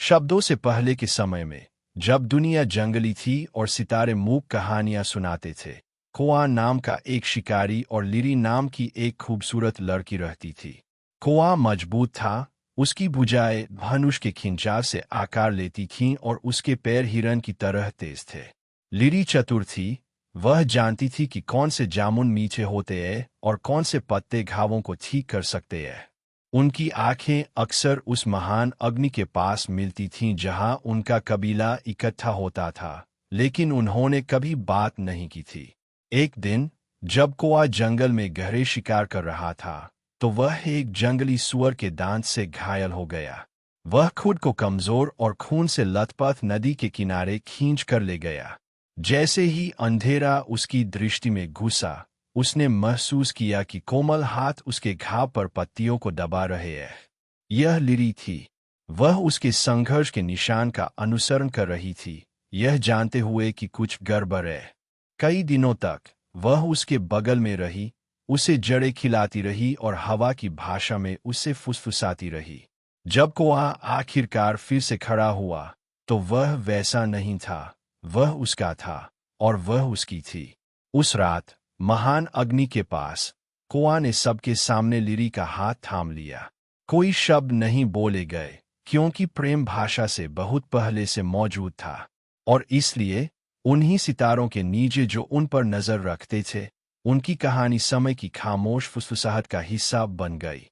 शब्दों से पहले के समय में, जब दुनिया जंगली थी और सितारे मूक कहानियां सुनाते थे, कोआ नाम का एक शिकारी और लिरी नाम की एक खूबसूरत लड़की रहती थी। कोआ मजबूत था, उसकी भुजाएं धनुष के खिंचाव से आकार लेती थीं और उसके पैर हिरन की तरह तेज थे। लिरी चतुर थी, वह जानती थी कि कौन से जामुन मीठे होते हैं और कौन से पत्ते घावों को ठीक कर सकते हैं। उनकी आंखें अक्सर उस महान अग्नि के पास मिलती थीं जहां उनका कबीला इकट्ठा होता था, लेकिन उन्होंने कभी बात नहीं की थी। एक दिन, जब कोआ जंगल में गहरे शिकार कर रहा था, तो वह एक जंगली सुअर के दांत से घायल हो गया। वह खुद को कमजोर और खून से लथपथ नदी के किनारे खींच कर ले गया। जैसे ही अंधेरा उसकी दृष्टि में घुसा, उसने महसूस किया कि कोमल हाथ उसके घाव पर पत्तियों को दबा रहे हैं। यह लिरी थी। वह उसके संघर्ष के निशान का अनुसरण कर रही थी, यह जानते हुए कि कुछ गड़बड़ है। कई दिनों तक वह उसके बगल में रही, उसे जड़ें खिलाती रही और हवा की भाषा में उससे फुसफुसाती रही। जब कोआ आखिरकार फिर से खड़ा हुआ, तो वह वैसा नहीं था। वह उसका था और वह उसकी थी। उस रात, महान अग्नि के पास, कोआ ने सबके सामने लिरी का हाथ थाम लिया। कोई शब्द नहीं बोले गए, क्योंकि प्रेम भाषा से बहुत पहले से मौजूद था, और इसलिए उन्हीं सितारों के नीचे जो उन पर नजर रखते थे, उनकी कहानी समय की खामोश फुसफुसाहट का हिस्सा बन गई।